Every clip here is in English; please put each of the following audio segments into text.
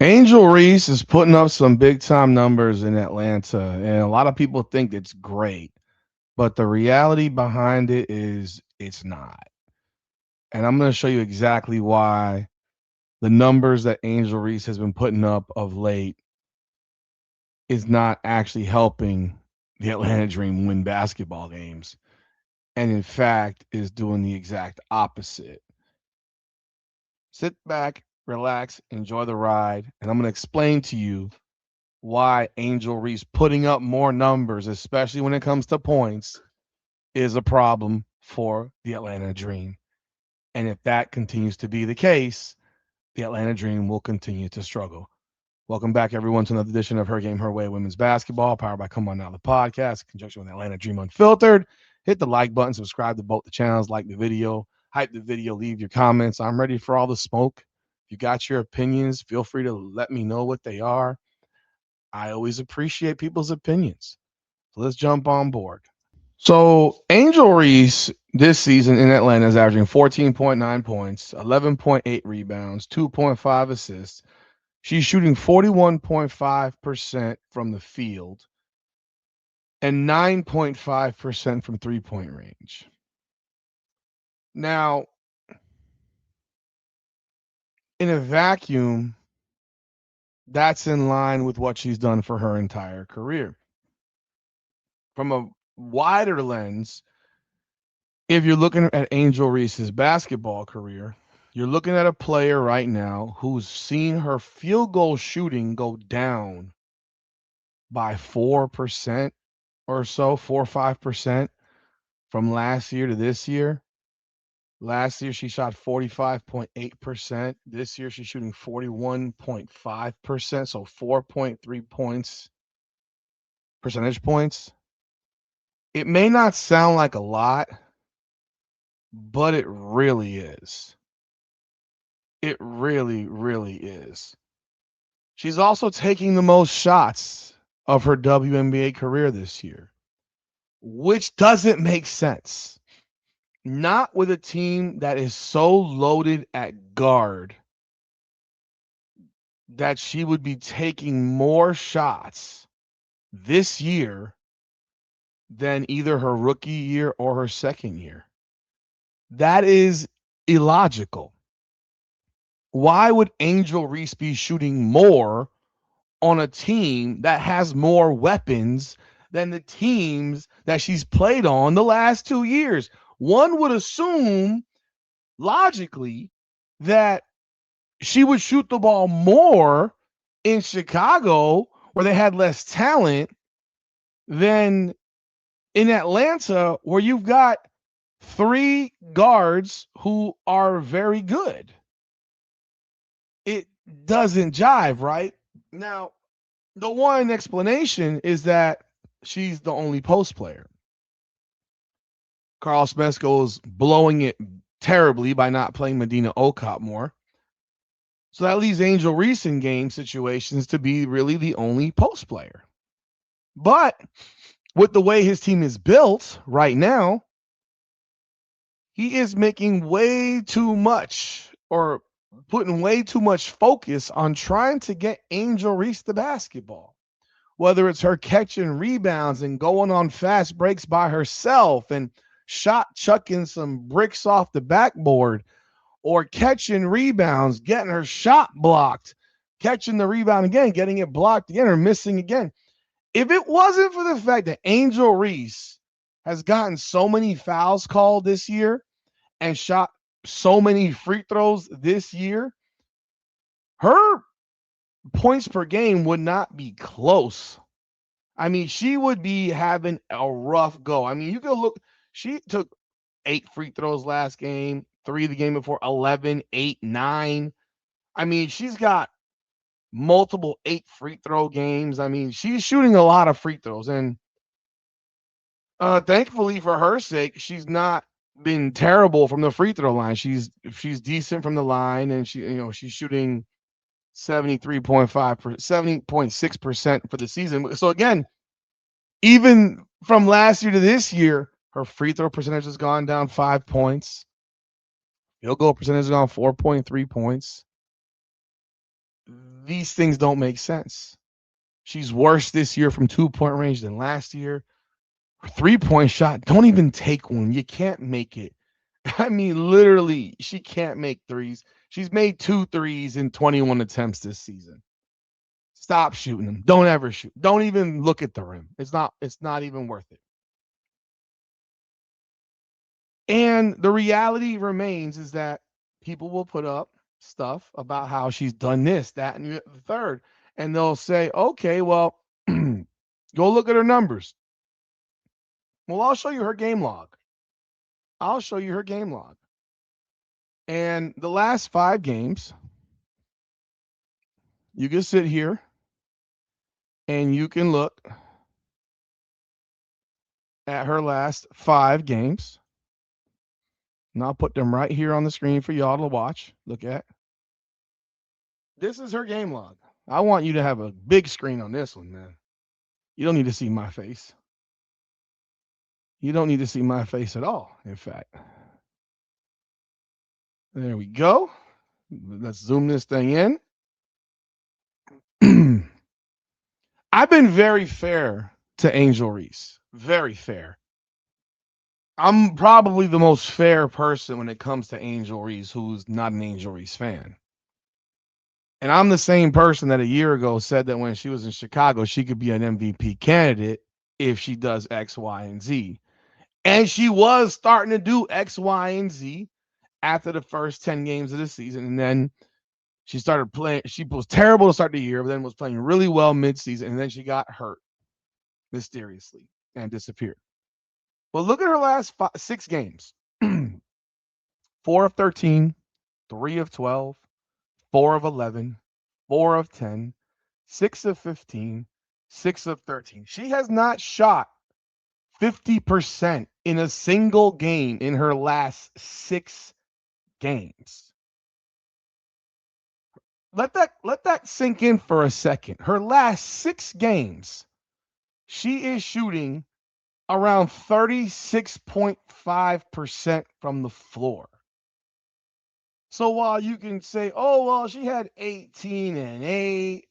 Angel Reese is putting up some big time numbers in Atlanta, and a lot of people think it's great, but the reality behind it is it's not. And I'm going to show you exactly why the numbers that Angel Reese has been putting up of late is not actually helping the Atlanta Dream win basketball games, and in fact, is doing the exact opposite. Sit back, relax, enjoy the ride, and I'm going to explain to you why Angel Reese putting up more numbers, especially when it comes to points, is a problem for the Atlanta Dream. And if that continues to be the case, the Atlanta Dream will continue to struggle. Welcome back, everyone, to another edition of Her Game, Her Way Women's Basketball, powered by Come On Now, the podcast, in conjunction with Atlanta Dream Unfiltered. Hit the like button, subscribe to both the channels, like the video, hype the video, leave your comments. I'm ready for all the smoke. If you got your opinions, feel free to let me know what they are. I always appreciate people's opinions. So let's jump on board. So Angel Reese this season in Atlanta is averaging 14.9 points, 11.8 rebounds, 2.5 assists. She's shooting 41.5% from the field and 9.5% from three-point range. Now, in a vacuum, that's in line with what she's done for her entire career. From a wider lens, if you're looking at Angel Reese's basketball career, you're looking at a player right now who's seen her field goal shooting go down by 4% or so, 4 or 5% from last year to this year. Last year, she shot 45.8%. This year, she's shooting 41.5%. So 4.3 points, percentage points. It may not sound like a lot, but it really is. It really, really is. She's also taking the most shots of her WNBA career this year, which doesn't make sense. Not with a team that is so loaded at guard that she would be taking more shots this year than either her rookie year or her second year. That is illogical. Why would Angel Reese be shooting more on a team that has more weapons than the teams that she's played on the last 2 years? One would assume logically that she would shoot the ball more in Chicago, where they had less talent, than in Atlanta, where you've got three guards who are very good. It doesn't jive, right? Now, the one explanation is that she's the only post player. Carl Smesco's blowing it terribly by not playing Medina Okot more. So that leaves Angel Reese in game situations to be really the only post player. But with the way his team is built right now, he is making way too much or putting way too much focus on trying to get Angel Reese the basketball. Whether it's her catching rebounds and going on fast breaks by herself and shot chucking some bricks off the backboard, or catching rebounds, getting her shot blocked, catching the rebound again, getting it blocked again, or missing again. If it wasn't for the fact that Angel Reese has gotten so many fouls called this year and shot so many free throws this year, her points per game would not be close. I mean, she would be having a rough go. I mean, you could look, she took 8 free throws last game, 3 the game before, 11, 8, 9. I mean, she's got multiple 8 free throw games. I mean, she's shooting a lot of free throws. And thankfully for her sake, she's not been terrible from the free throw line. She's decent from the line, and she's shooting 73.5 70.6% for the season. So again, even from last year to this year, her free throw percentage has gone down 5 points. Field goal percentage has gone 4.3 points. these things don't make sense. She's worse this year from 2-point range than last year. Her 3-point shot, don't even take one. You can't make it. I mean, literally, she can't make threes. She's made 2 threes in 21 attempts this season. Stop shooting them. Don't ever shoot. Don't even look at the rim. It's not even worth it. And the reality remains is that people will put up stuff about how she's done this, that, and the third. And they'll say, okay, well, go look at her numbers. Well, I'll show you her game log. I'll show you her game log. And the last 5 games, you can sit here and you can look at her last 5 games. And I'll put them right here on the screen for y'all to watch. Look at. This is her game log. I want you to have a big screen on this one, man. You don't need to see my face. You don't need to see my face at all, in fact. There we go. Let's zoom this thing in. I've been very fair to Angel Reese. Very fair. I'm probably the most fair person when it comes to Angel Reese who's not an Angel Reese fan. And I'm the same person that a year ago said that when she was in Chicago, she could be an MVP candidate if she does X, Y, and Z. And she was starting to do X, Y, and Z after the first 10 games of the season. And then she started playing. She was terrible to start the year, but then was playing really well midseason. And then she got hurt mysteriously and disappeared. Well, look at her last 6 games 4 of 13, 3 of 12, 4 of 11, 4 of 10, 6 of 15, 6 of 13. She has not shot 50% in a single game in her last 6 games. Let that sink in for a second. Her last 6 games, she is shooting around 36.5% from the floor. So while you can say, oh, well, she had 18 and 8,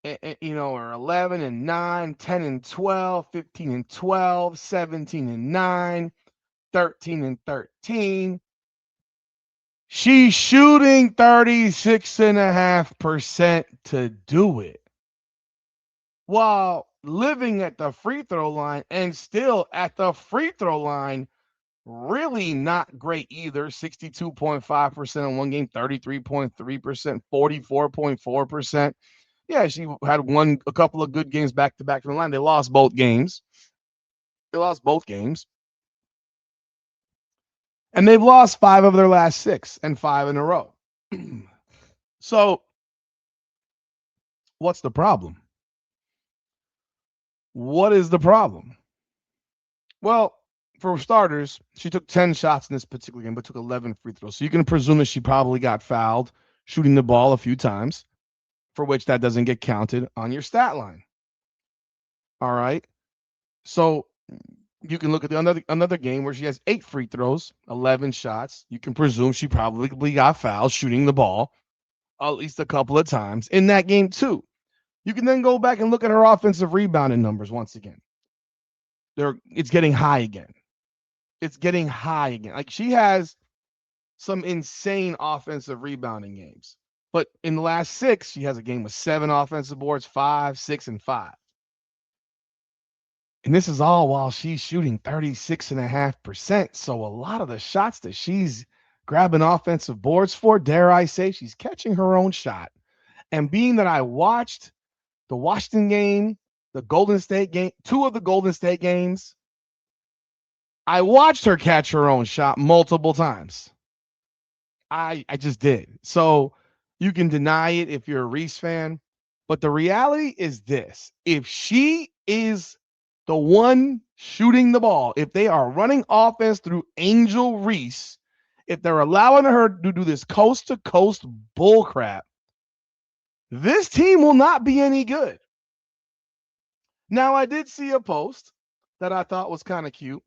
or 11 and 9, 10 and 12, 15 and 12, 17 and 9, 13 and 13. She's shooting 36.5% to do it while living at the free throw line, and still at the free throw line, really not great either. 62.5% in one game, 33.3%, 44.4%. Yeah, she had a couple of good games back to back from the line. They lost both games. And they've lost 5 of their last 6 and 5 in a row. So, what's the problem? What is the problem? Well, for starters, she took 10 shots in this particular game, but took 11 free throws. So you can presume that she probably got fouled shooting the ball a few times, for which that doesn't get counted on your stat line. All right. So you can look at another game where she has 8 free throws, 11 shots. You can presume she probably got fouled shooting the ball at least a couple of times in that game too. You can then go back and look at her offensive rebounding numbers once again. It's getting high again. It's getting high again. Like, she has some insane offensive rebounding games. But in the last 6, she has a game with 7 offensive boards, 5, 6, and 5. And this is all while she's shooting 36.5%. So a lot of the shots that she's grabbing offensive boards for, dare I say, she's catching her own shot. And being that I watched the Washington game, the Golden State game, 2 of the Golden State games, I watched her catch her own shot multiple times. I just did. So you can deny it if you're a Reese fan, but the reality is this: if she is the one shooting the ball, if they are running offense through Angel Reese, if they're allowing her to do this coast to coast bull crap, this team will not be any good. Now, I did see a post that I thought was kind of cute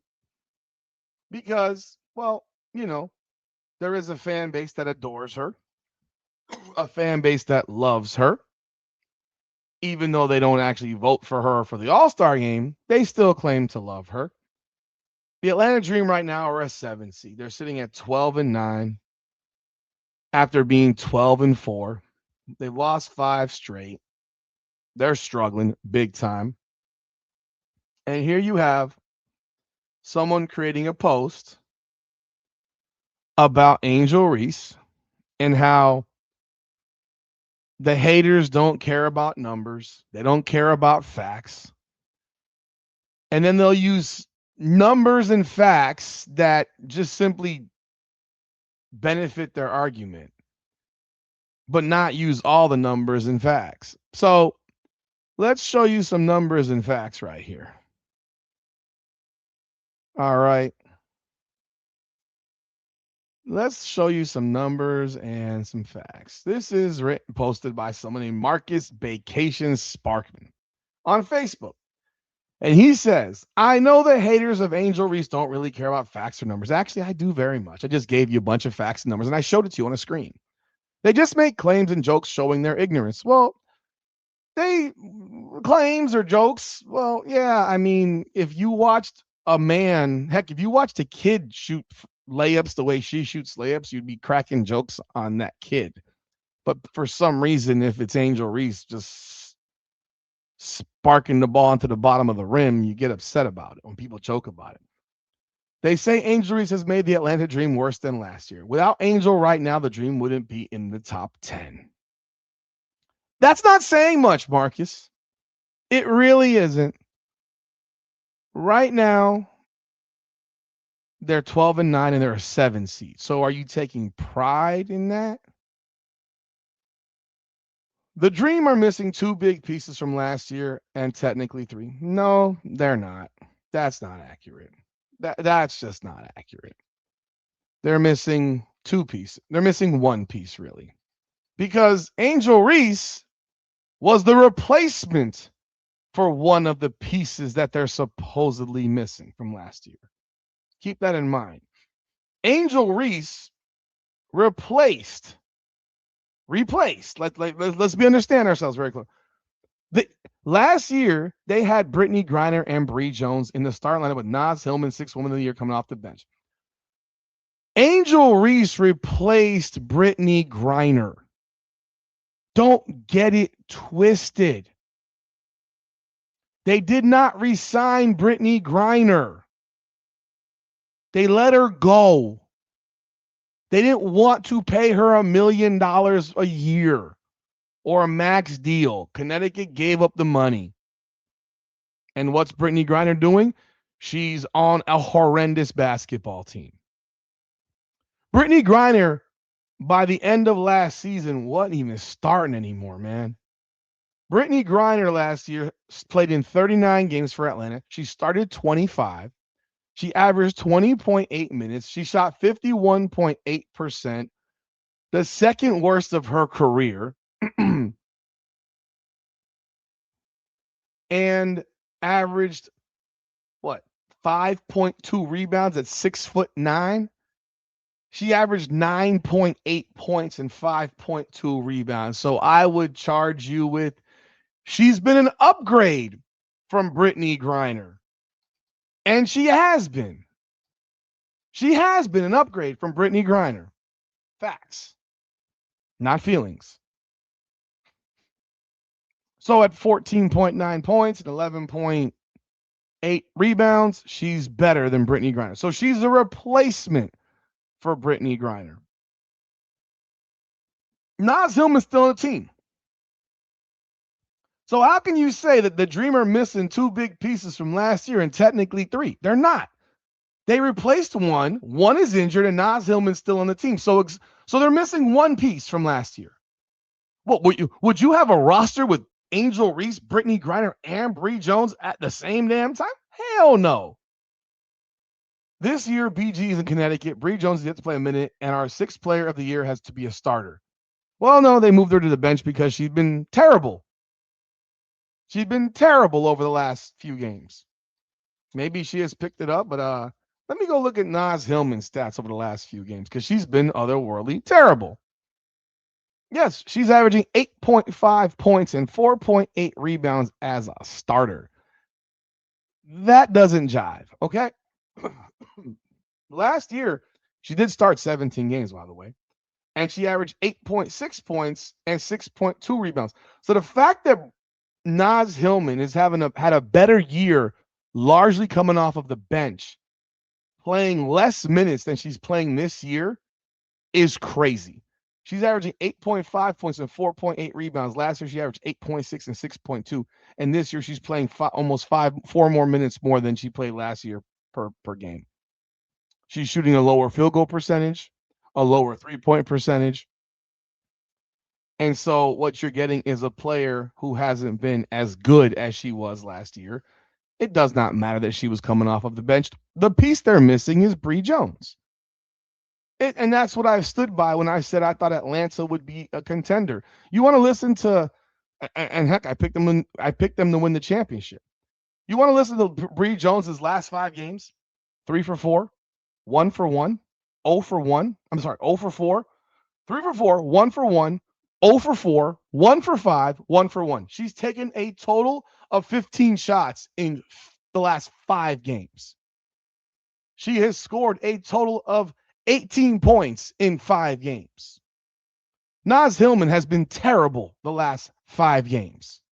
because, well, there is a fan base that adores her. a fan base that loves her, even though they don't actually vote for her for the All-Star game, they still claim to love her. The Atlanta Dream right now are a 7 seed. They're sitting at 12-9 after being 12-4. They've lost 5 straight. They're struggling big time. And here you have someone creating a post about Angel Reese and how the haters don't care about numbers. They don't care about facts. And then they'll use numbers and facts that just simply benefit their argument, but not use all the numbers and facts. So let's show you some numbers and facts right here. All right. Let's show you some numbers and some facts. This is posted by someone named Marcus Vacation Sparkman on Facebook. And he says, I know the haters of Angel Reese don't really care about facts or numbers. Actually, I do very much. I just gave you a bunch of facts and numbers, and I showed it to you on a screen. They just make claims and jokes showing their ignorance. Well, they claims or jokes. Well, yeah, I mean, if you watched a man, heck, if you watched a kid shoot layups the way she shoots layups, you'd be cracking jokes on that kid. But for some reason, if it's Angel Reese just sparking the ball into the bottom of the rim, you get upset about it when people joke about it. They say Angel Reese has made the Atlanta Dream worse than last year. Without Angel right now, the Dream wouldn't be in the top 10. That's not saying much, Marcus. It really isn't. Right now, they're 12-9 and they're a 7 seed. So are you taking pride in that? The Dream are missing 2 big pieces from last year and technically 3. No, they're not. That's not accurate. That's just not accurate. They're missing 2 pieces. They're missing 1 piece, really. Because Angel Reese was the replacement for one of the pieces that they're supposedly missing from last year. Keep that in mind. Angel Reese replaced. Let's understand ourselves very close. Last year, they had Brittany Griner and Bree Jones in the starting lineup with Naz Hillman, 6th Woman of the Year, coming off the bench. Angel Reese replaced Brittany Griner. Don't get it twisted. They did not re-sign Brittany Griner. They let her go. They didn't want to pay her $1 million a year or a max deal. Connecticut gave up the money. And what's Brittany Griner doing? She's on a horrendous basketball team. Brittany Griner, by the end of last season, wasn't even starting anymore, man. Brittany Griner last year played in 39 games for Atlanta. She started 25. She averaged 20.8 minutes. She shot 51.8%, the second worst of her career, and averaged, 5.2 rebounds at 6'9". She averaged 9.8 points and 5.2 rebounds. So I would charge you with, she's been an upgrade from Brittany Griner. And she has been. She has been an upgrade from Brittany Griner. Facts, not feelings. So at 14.9 points and 11.8 rebounds, she's better than Brittany Griner. So she's a replacement for Brittany Griner. Naz Hillman's still on the team. So how can you say that the Dream are missing 2 big pieces from last year and technically 3? They're not. They replaced one. One is injured, and Naz Hillman's still on the team. So they're missing 1 piece from last year. What would you have a roster with Angel Reese, Brittany Griner, and Bree Jones at the same damn time? Hell no. This year, BG is in Connecticut. Bree Jones is yet to play a minute, and our 6th player of the year has to be a starter. Well, no, they moved her to the bench because she'd been terrible. She'd been terrible over the last few games. Maybe she has picked it up, but let me go look at Naz Hillman's stats over the last few games because she's been otherworldly terrible. Yes, she's averaging 8.5 points and 4.8 rebounds as a starter. That doesn't jive, okay? Last year, she did start 17 games, by the way, and she averaged 8.6 points and 6.2 rebounds. So the fact that Naz Hillman is had a better year, largely coming off of the bench, playing less minutes than she's playing this year, is crazy. She's averaging 8.5 points and 4.8 rebounds. Last year, she averaged 8.6 and 6.2. And this year, she's playing almost 4 more minutes more than she played last year per game. She's shooting a lower field goal percentage, a lower 3-point percentage. And so, what you're getting is a player who hasn't been as good as she was last year. It does not matter that she was coming off of the bench. The piece they're missing is Bree Jones. And that's what I stood by when I said I thought Atlanta would be a contender. You want to listen to, and heck, I picked them to win the championship. You want to listen to Bree Jones's last 5 games? 3 for 4, 1 for 1, 0 for 1. I'm sorry, 0 for 4, 3 for 4, 1 for 1, 0 for 4, 1 for 5, 1 for 1. She's taken a total of 15 shots in the last 5 games. She has scored a total of 18 points in 5 games. Naz Hillman has been terrible the last 5 games.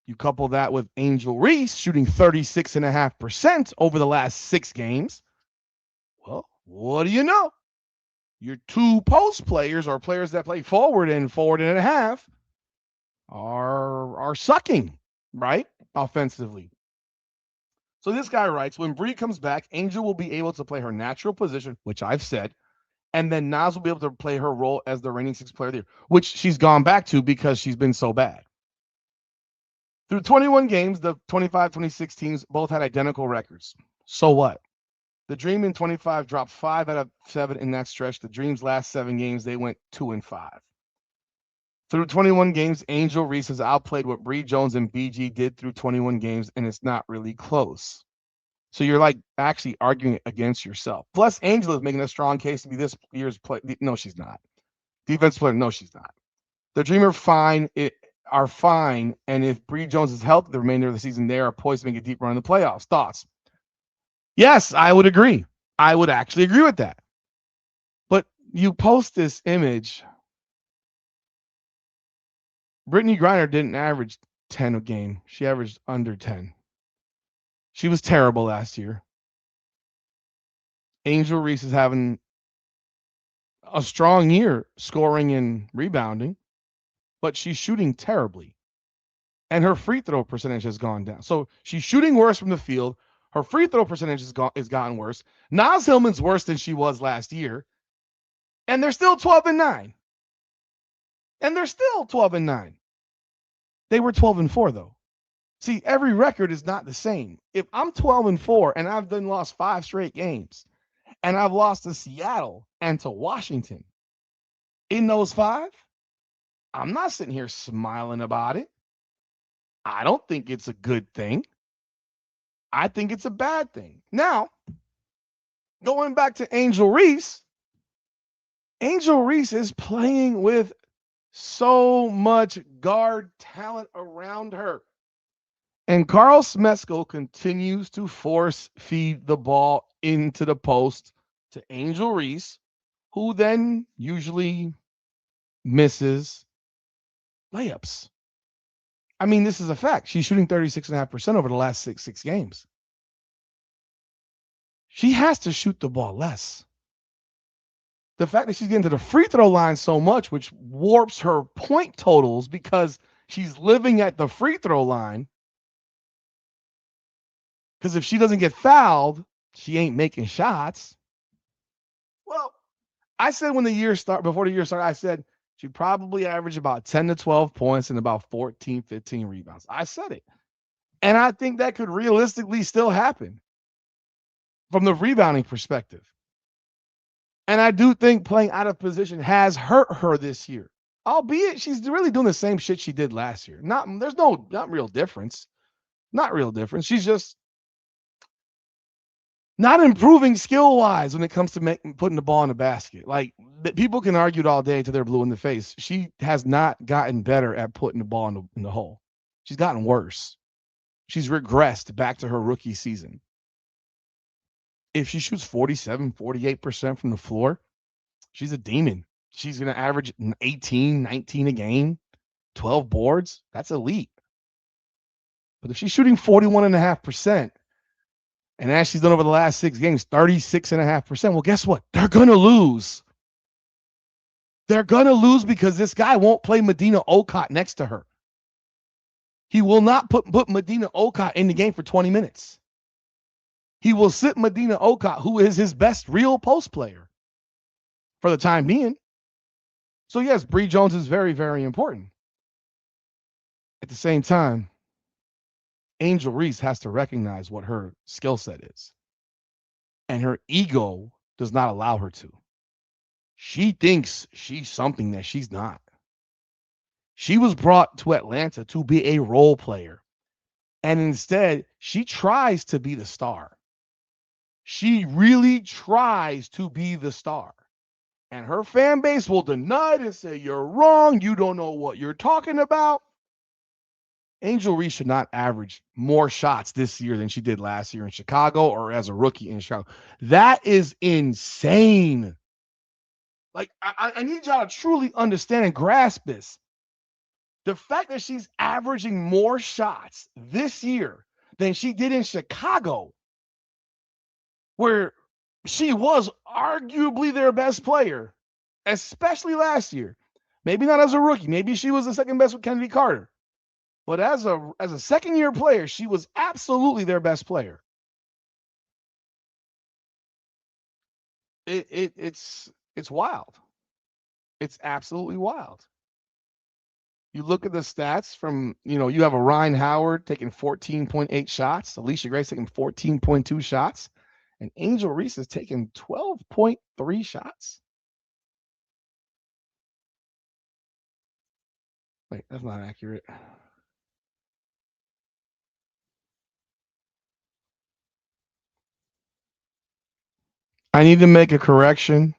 You couple that with Angel Reese shooting 36.5% over the last 6 games. Well, what do you know? Your 2 post players or players that play forward and a half are sucking, right? Offensively. So this guy writes, when Bree comes back, Angel will be able to play her natural position, which I've said, and then Naz will be able to play her role as the reigning 6th player of the year, which she's gone back to because she's been so bad. Through 21 games, the 25-26 teams both had identical records. So what? The Dream in 25 dropped 5 out of 7 in that stretch. The Dream's last 7 games, they went 2-5. Through 21 games, Angel Reese has outplayed what Bree Jones and BG did through 21 games, and it's not really close. So you're like actually arguing against yourself. Plus, Angel is making a strong case to be this year's play. No, she's not. Defense player, no, she's not. The Dreamer are fine, and if Bree Jones is healthy the remainder of the season, they are poised to make a deep run in the playoffs. Thoughts? Yes, I would agree. I would actually agree with that. But you post this image. Brittany Griner didn't average 10 a game. She averaged under 10. She was terrible last year. Angel Reese is having a strong year scoring and rebounding, but she's shooting terribly. And her free throw percentage has gone down. So she's shooting worse from the field. Her free throw percentage has gotten worse. Naz Hillman's worse than she was last year. And they're still 12-9. And they're still 12-9. They were 12-4, though. See, every record is not the same. If I'm 12-4 and I've then lost 5 straight games, and I've lost to Seattle and to Washington in those 5, I'm not sitting here smiling about it. I don't think it's a good thing. I think it's a bad thing. Now, going back to Angel Reese is playing with so much guard talent around her. And Carl Smesko continues to force feed the ball into the post to Angel Reese, who then usually misses layups. I mean, this is a fact. She's shooting 36.5% over the last six games. She has to shoot the ball less. The fact that she's getting to the free throw line so much, which warps her point totals because she's living at the free throw line. Because if she doesn't get fouled, she ain't making shots. Well, I said before the year started, I said she probably averaged about 10 to 12 points and about 14, 15 rebounds. I said it. And I think that could realistically still happen from the rebounding perspective. And I do think playing out of position has hurt her this year, albeit she's really doing the same shit she did last year. There's not real difference. Not real difference. She's just Not improving skill wise when it comes to putting the ball in the basket. Like people can argue it all day till they're blue in the face. She has not gotten better at putting the ball in the hole. She's gotten worse. She's regressed back to her rookie season. If she shoots 47, 48% from the floor, she's a demon. She's going to average 18, 19 a game, 12 boards. That's elite. But if she's shooting 41.5%, and as she's done over the last 6 games, 36.5%, well, guess what? They're going to lose. They're going to lose because this guy won't play Medina Okot next to her. He will not put Medina Okot in the game for 20 minutes. He will sit Medina Okot, who is his best real post player for the time being. So, yes, Bree Jones is very, very important. At the same time, Angel Reese has to recognize what her skill set is. And her ego does not allow her to. She thinks she's something that she's not. She was brought to Atlanta to be a role player. And instead, she tries to be the star. She really tries to be the star. And her fan base will deny it and say, you're wrong. You don't know what you're talking about. Angel Reese should not average more shots this year than she did last year in Chicago or as a rookie in Chicago. That is insane. Like, I need y'all to truly understand and grasp this. The fact that she's averaging more shots this year than she did in Chicago, where she was arguably their best player, especially last year. Maybe not as a rookie. Maybe she was the second best with Kennedy Carter. But as a second-year player, she was absolutely their best player. It's wild. It's absolutely wild. You look at the stats from, you have a Ryan Howard taking 14.8 shots, Alicia Grace taking 14.2 shots, and Angel Reese is taking 12.3 shots. Wait, that's not accurate. I need to make a correction.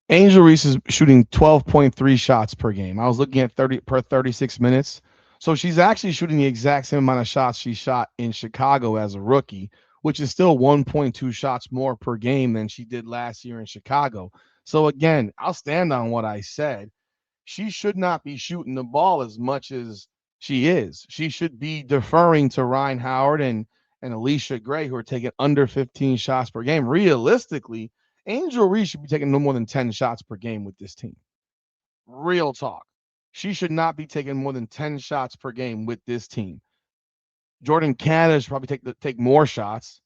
Angel Reese is shooting 12.3 shots per game. I was looking at 30 per 36 minutes. So she's actually shooting the exact same amount of shots she shot in Chicago as a rookie, which is still 1.2 shots more per game than she did last year in Chicago. So again, I'll stand on what I said. She should not be shooting the ball as much as she is. She should be deferring to Ryan Howard and Alicia Gray, who are taking under 15 shots per game. Realistically, Angel Reese should be taking no more than 10 shots per game with this team. Real talk. She should not be taking more than 10 shots per game with this team. Jordan Canada should probably take more shots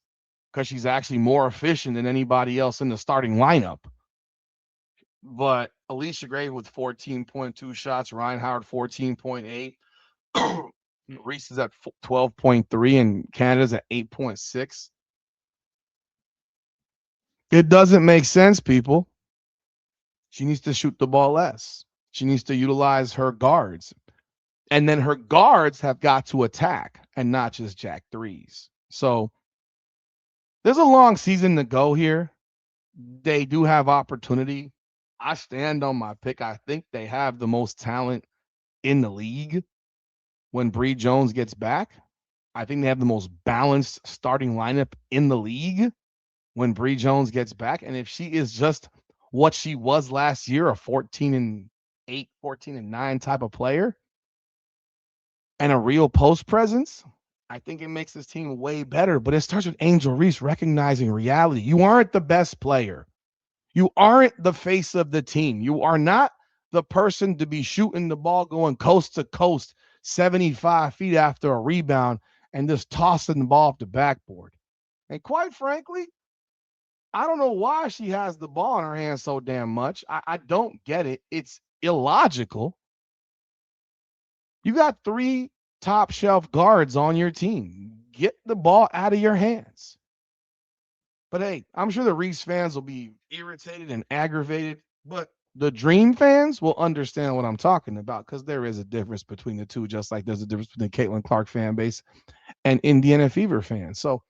because she's actually more efficient than anybody else in the starting lineup. But Alicia Gray with 14.2 shots, Ryan Howard 14.8, Reese is at 12.3, and Canada's at 8.6. It doesn't make sense, people. She needs to shoot the ball less. She needs to utilize her guards. And then her guards have got to attack and not just jack threes. So there's a long season to go here. They do have opportunity. I stand on my pick. I think they have the most talent in the league when Bree Jones gets back. I think they have the most balanced starting lineup in the league when Bree Jones gets back. And if she is just what she was last year, a 14-8, 14-9 type of player, and a real post presence, I think it makes this team way better. But it starts with Angel Reese recognizing reality. You aren't the best player. You aren't the face of the team. You are not the person to be shooting the ball going coast to coast 75 feet after a rebound and just tossing the ball off the backboard. And quite frankly, I don't know why she has the ball in her hands so damn much. I don't get it. It's illogical. You got 3 top shelf guards on your team. Get the ball out of your hands. But hey, I'm sure the Reese fans will be irritated and aggravated, but the Dream fans will understand what I'm talking about because there is a difference between the two, just like there's a difference between the Caitlin Clark fan base and Indiana Fever fans. So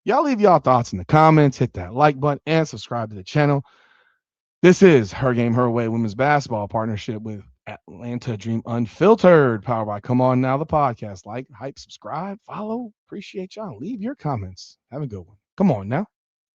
Y'all leave y'all thoughts in the comments, hit that like button, and subscribe to the channel. This is Her Game, Her Way Women's Basketball partnership with Atlanta Dream Unfiltered, powered by Come On Now, the podcast. Like, hype, subscribe, follow. Appreciate y'all. Leave your comments. Have a good one. Come on now.